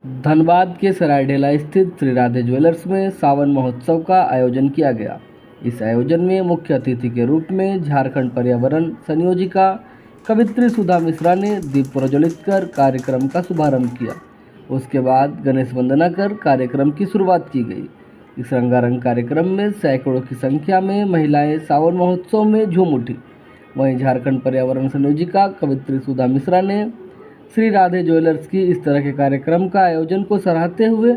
धनबाद के सरायढेला स्थित श्री राधे ज्वेलर्स में सावन महोत्सव का आयोजन किया गया। इस आयोजन में मुख्य अतिथि के रूप में झारखंड पर्यावरण संयोजिका कवित्री सुधा मिश्रा ने दीप प्रज्वलित कर कार्यक्रम का शुभारंभ किया। उसके बाद गणेश वंदना कर कार्यक्रम की शुरुआत की गई। इस रंगारंग कार्यक्रम में सैकड़ों की संख्या में महिलाएं सावन महोत्सव में झूम उठी। वहीं झारखंड पर्यावरण संयोजिका कवित्री सुधा मिश्रा ने श्री राधे ज्वेलर्स की इस तरह के कार्यक्रम का आयोजन को सराहते हुए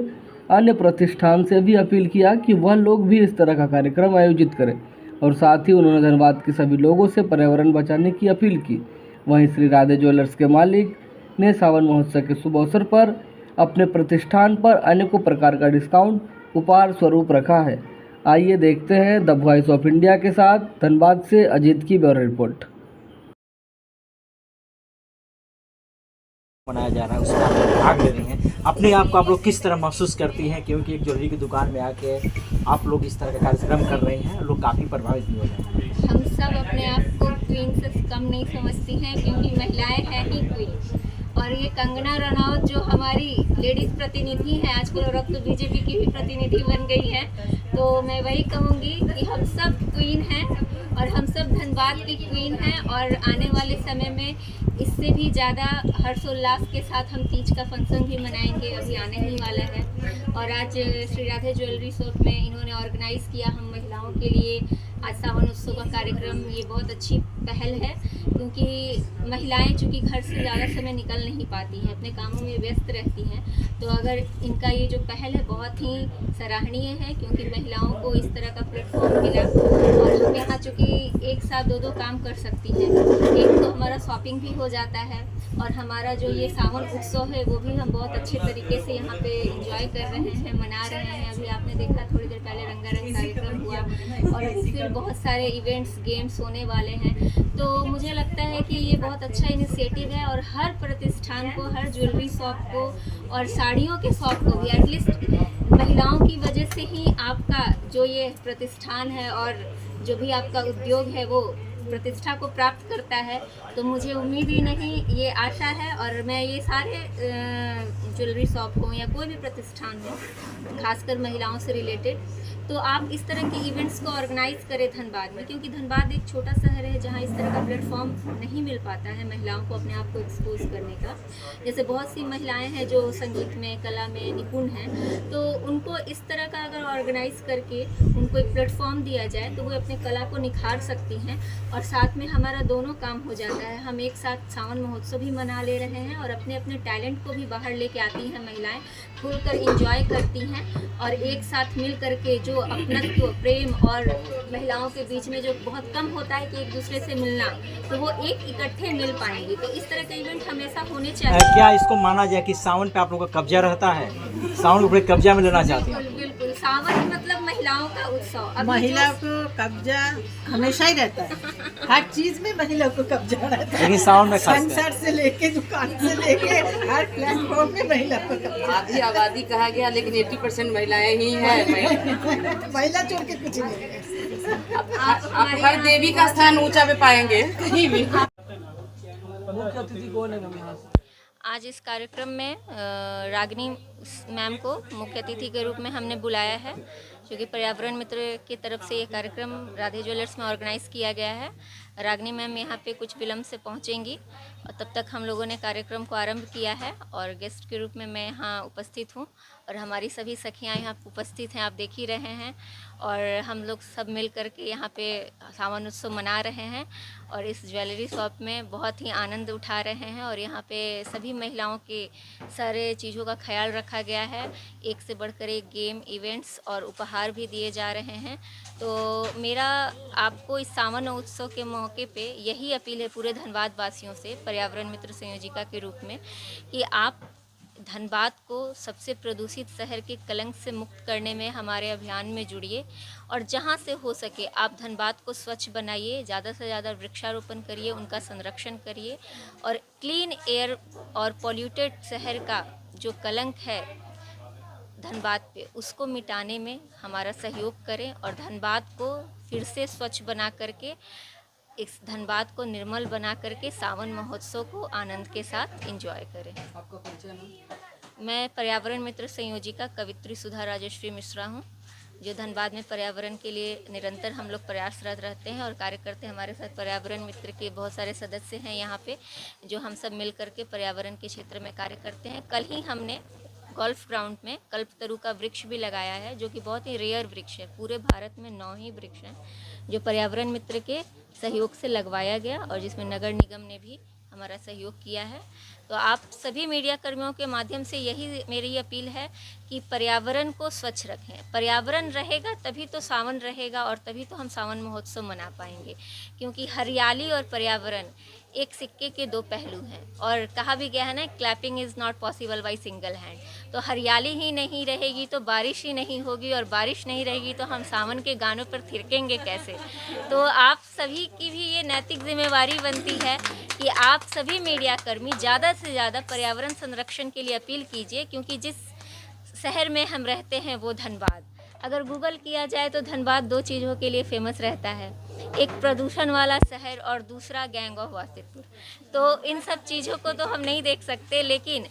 अन्य प्रतिष्ठान से भी अपील किया कि वह लोग भी इस तरह का कार्यक्रम आयोजित करें और साथ ही उन्होंने धनबाद के सभी लोगों से पर्यावरण बचाने की अपील की। वहीं श्री राधे ज्वेलर्स के मालिक ने सावन महोत्सव के शुभ अवसर पर अपने प्रतिष्ठान पर अनेकों प्रकार का डिस्काउंट उपहार स्वरूप रखा है। आइए देखते हैं द वॉइस ऑफ इंडिया के साथ धनबाद से अजीत की ब्यूरो रिपोर्ट। मनाया जा रहा है, उसमें आप लोग भाग ले रही हैं। अपने आप को आप लोग किस तरह महसूस करती हैं, क्योंकि एक ज्वेलरी की दुकान में आके आप लोग इस तरह का कार्यक्रम कर रही हैं, लोग काफ़ी प्रभावित भी हो रहे हैं। हम सब अपने आप को क्वीन से कम नहीं समझती हैं, क्योंकि महिलाएं हैं ही क्वीन। और ये कंगना रनौत जो हमारी लेडीज़ प्रतिनिधि हैं, आजकल और अब तो बीजेपी की भी प्रतिनिधि बन गई है, तो मैं वही कहूँगी कि हम सब क्वीन हैं और हम सब धनबाद की क्वीन हैं। और आने वाले समय में इससे भी ज़्यादा हर्षोल्लास के साथ हम तीज का फंक्शन भी मनाएंगे, अभी आने ही वाला है। और आज श्री राधे ज्वेलरी शॉप में इन्होंने ऑर्गेनाइज़ किया हम महिलाओं के लिए आज सावन उत्सव का कार्यक्रम। ये बहुत अच्छी पहल है, क्योंकि महिलाएं चूँकि घर से ज़्यादा समय निकल नहीं पाती हैं, अपने कामों में व्यस्त रहती हैं, तो अगर इनका ये जो पहल है बहुत ही सराहनीय है, क्योंकि महिलाओं को इस तरह का प्लेटफॉर्म मिला। और हम यहाँ चूँकि एक साथ दो काम कर सकती हैं, एक तो हमारा शॉपिंग भी हो जाता है और हमारा जो ये सावन उत्सव है वो भी हम बहुत अच्छे तरीके से यहाँ पे एंजॉय कर रहे हैं, मना रहे हैं। अभी आपने देखा थोड़ी देर पहले रंगारंग कार्यक्रम हुआ और फिर बहुत सारे इवेंट्स गेम्स होने वाले हैं। तो मुझे लगता है कि ये बहुत अच्छा इनिशिएटिव है और हर प्रतिष्ठान को, हर ज्वेलरी शॉप को और साड़ियों के शॉप को भी एटलीस्ट महिलाओं की वजह से ही आपका जो ये प्रतिष्ठान है और जो भी आपका उद्योग है वो प्रतिष्ठा को प्राप्त करता है। तो मुझे उम्मीद ही नहीं, ये आशा है। और मैं ये सारे ज्वेलरी शॉप हो या कोई भी प्रतिष्ठान हो, खासकर महिलाओं से रिलेटेड, तो आप इस तरह के इवेंट्स को ऑर्गेनाइज करें धनबाद में, क्योंकि धनबाद एक छोटा शहर है जहाँ इस तरह का प्लेटफॉर्म नहीं मिल पाता है महिलाओं को अपने आप को एक्सपोज करने का। जैसे बहुत सी महिलाएं हैं जो संगीत में, कला में निपुण हैं, तो उनको इस तरह का अगर ऑर्गेनाइज करके उनको एक प्लेटफॉर्म दिया जाए तो वो अपने कला को निखार सकती हैं और साथ में हमारा दोनों काम हो जाता है। हम एक साथ सावन महोत्सव भी मना ले रहे हैं और अपने अपने टैलेंट को भी बाहर लेके आती हैं महिलाएं, खुलकर इंजॉय करती हैं और एक साथ मिल करके जो अपनत्व, प्रेम और महिलाओं के बीच में जो बहुत कम होता है कि एक दूसरे से मिलना, तो वो एक इकट्ठे मिल पाएंगे। तो इस तरह के इवेंट हमेशा होने चाहिए। क्या इसको माना जाए कि सावन पे आप लोगों का कब्जा रहता है, सावन को कब्जा में लेना चाहते हैं? बिल्कुल, सावन मतलब महिलाओं का उत्सव। महिला को कब्जा हमेशा ही रहता है, हर चीज में महिला को कब्जा रहता है, लेकिन सावन में खास संसार से लेके दुकान से लेके हर प्लेटफॉर्म में महिला को कब्जा। आधी आबादी कहा गया, लेकिन 80% महिलाएं ही हैं। महिला छोड़ के कुछ नहीं है। आप हर देवी का स्थान ऊंचा पे पाएंगे कहीं भी। मुख्य अतिथि कौन है यहाँ से? आज इस कार्यक्रम में रागिनी मैम को मुख्य अतिथि के रूप में हमने बुलाया है, क्योंकि पर्यावरण मित्र की तरफ से ये कार्यक्रम राधे ज्वेलर्स में ऑर्गेनाइज़ किया गया है। रागिनी मैम यहाँ पे कुछ विलम्ब से पहुँचेंगी और तब तक हम लोगों ने कार्यक्रम को आरंभ किया है और गेस्ट के रूप में मैं यहाँ उपस्थित हूँ और हमारी सभी सखियाँ यहाँ उपस्थित हैं, आप देख ही रहे हैं। और हम लोग सब मिल कर के यहाँ पे सावन उत्सव मना रहे हैं और इस ज्वेलरी शॉप में बहुत ही आनंद उठा रहे हैं और यहाँ पे सभी महिलाओं के सारे चीज़ों का ख्याल रखा गया है। एक से बढ़कर एक गेम, इवेंट्स और उपहार भी दिए जा रहे हैं। तो मेरा आपको इस सावन उत्सव के मौके पे यही अपील है पूरे धनबाद वासियों से, पर्यावरण मित्र संयोजिका के रूप में, कि आप धनबाद को सबसे प्रदूषित शहर के कलंक से मुक्त करने में हमारे अभियान में जुड़िए और जहां से हो सके आप धनबाद को स्वच्छ बनाइए, ज़्यादा से ज़्यादा वृक्षारोपण करिए, उनका संरक्षण करिए और क्लीन एयर और पॉल्यूटेड शहर का जो कलंक है धनबाद पे, उसको मिटाने में हमारा सहयोग करें और धनबाद को फिर से स्वच्छ बना करके, इस धनबाद को निर्मल बना करके सावन महोत्सव को आनंद के साथ एंजॉय करें। आपका परिचय? मैं पर्यावरण मित्र संयोजिका कवित्री सुधा राजश्री मिश्रा हूँ, जो धनबाद में पर्यावरण के लिए निरंतर हम लोग प्रयासरत रहते हैं और कार्य करते हैं। हमारे साथ पर्यावरण मित्र के बहुत सारे सदस्य हैं यहाँ पे, जो हम सब मिल करके पर्यावरण के क्षेत्र में कार्य करते हैं। कल ही हमने गोल्फ ग्राउंड में कल्पतरु का वृक्ष भी लगाया है, जो कि बहुत ही रेयर वृक्ष है। पूरे भारत में 9 ही वृक्ष हैं जो पर्यावरण मित्र के सहयोग से लगवाया गया और जिसमें नगर निगम ने भी हमारा सहयोग किया है। तो आप सभी मीडिया कर्मियों के माध्यम से यही मेरी अपील है कि पर्यावरण को स्वच्छ रखें। पर्यावरण रहेगा तभी तो सावन रहेगा और तभी तो हम सावन महोत्सव मना पाएंगे, क्योंकि हरियाली और पर्यावरण एक सिक्के के 2 पहलू हैं। और कहा भी गया है ना, clapping is not possible by single hand. तो हरियाली ही नहीं रहेगी तो बारिश ही नहीं होगी, और बारिश नहीं रहेगी तो हम सावन के गानों पर थिरकेंगे कैसे। तो आप सभी की भी ये नैतिक जिम्मेवारी बनती है कि आप सभी मीडिया कर्मी ज़्यादा से ज़्यादा पर्यावरण संरक्षण के लिए अपील कीजिए, क्योंकि जिस शहर में हम रहते हैं वो धनबाद, अगर गूगल किया जाए तो धनबाद 2 चीज़ों के लिए फेमस रहता है, एक प्रदूषण वाला शहर और दूसरा गैंग ऑफ वासेपुर। तो इन सब चीज़ों को तो हम नहीं देख सकते, लेकिन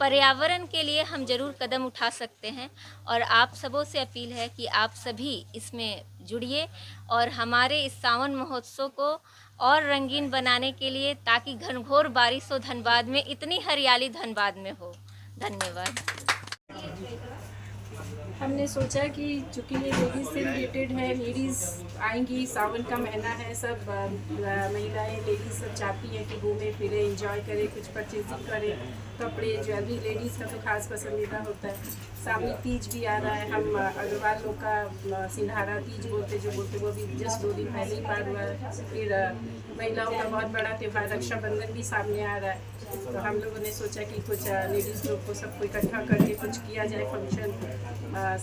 पर्यावरण के लिए हम ज़रूर कदम उठा सकते हैं। और आप सबों से अपील है कि आप सभी इसमें जुड़िए और हमारे इस सावन महोत्सव को और रंगीन बनाने के लिए, ताकि घनघोर बारिश हो धनबाद में, इतनी हरियाली धनबाद में हो। धन्यवाद। हमने सोचा कि चूँकि ये लेडीज़ से रिलेटेड है, लेडीज़ आएंगी, सावन का महीना है, सब महिलाएं लेडीज़ सब चाहती हैं कि घूमें फिरें, एंजॉय करें, कुछ परचेजिंग करें, कपड़े ज्वेलरी। लेडीज़ का तो खास पसंदीदा होता है। सामने तीज भी आ रहा है, हम अग्रवाल लोग का सिंधारा तीज बोलते वो भी जस्ट 2 दिन पहले ही पार हुआ है। फिर महिलाओं का बहुत बड़ा त्यौहार रक्षाबंधन भी सामने आ रहा है। तो हम लोगों ने सोचा कि कुछ लेडीज़ लोग को सबको इकट्ठा करके कुछ किया जाए फंक्शन,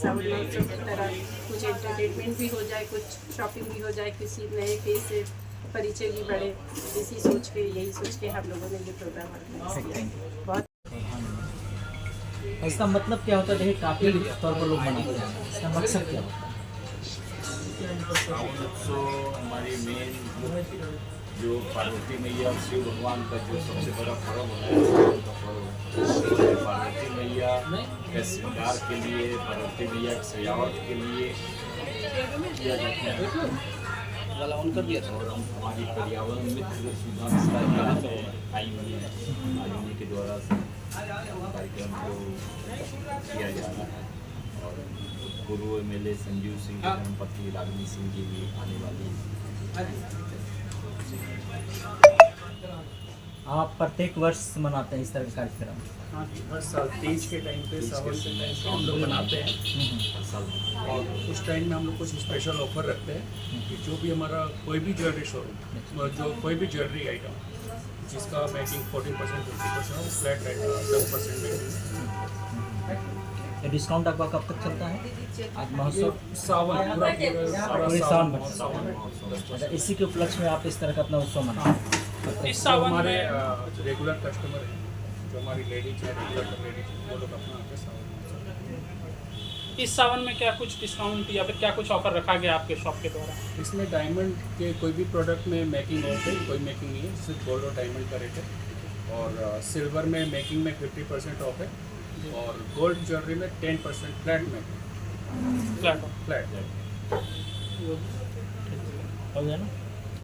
सावन महोत्सव की तरह। कुछ एंटरटेनमेंट भी हो जाए, कुछ शॉपिंग भी हो जाए, किसी नए फेस से परिचय भी बढ़े। यही सोच के हम लोगों ने ये प्रोग्राम ऑर्गेनाइज किया। बहुत इसका मतलब क्या होता है? देखिए, काफ़ी तौर पर लोग मनाते हैं, इसका मकसद क्या होता है? सावन उत्सव हमारी मेन जो पार्वती मैया और शिव भगवान का जो सबसे बड़ा पर्व है, उनका पर्व है। पार्वती मैया के श्रृंगार के लिए, पार्वती मैया की सजावट के लिए किया जाता है। और हम हमारी पर्यावरण मित्र सुधा मिश्रा जी आई हुई है, आज उन्हीं के द्वारा कार्यक्रम को किया जा रहा है। और पूर्व MLA संजीव सिंह की धर्मपत्नी रागिनी सिंह जी भी आने वाली है। आप प्रत्येक वर्ष मनाते हैं इस तरह का कार्यक्रम? हाँ, हर साल तीज के टाइम पे, सावन के टाइम पे हम लोग मनाते हैं। और उस टाइम में हम लोग कुछ स्पेशल ऑफर रखते हैं कि जो भी हमारा कोई भी ज्वेलरी शोरूम, जो कोई भी ज्वेलरी आइटम जिसका making 40% 50% flat rate 10% making. Discount आपका कब तक चलता है? आज महोत्सव सावन पूरे सावन महोत्सव, इसी के उपलक्ष्य में आप इस तरह का अपना उत्सव मनाते हैं? इस सावन हमारे रेगुलर कस्टमर हैं, जो हमारी लेडीज है, रेगुलर लेडीज, वो लोग अपना आते सावन। इस सावन में क्या कुछ डिस्काउंट या फिर क्या कुछ ऑफर रखा गया आपके शॉप के द्वारा? इसमें डायमंड के कोई भी प्रोडक्ट में मेकिंग ऑफ है, कोई मेकिंग नहीं है, सिर्फ गोल्ड और डायमंड का रेट है। और सिल्वर में मेकिंग में 50% ऑफ है, और गोल्ड ज्वेलरी में 10% फ्लैट में फ्लैट हो गया ना?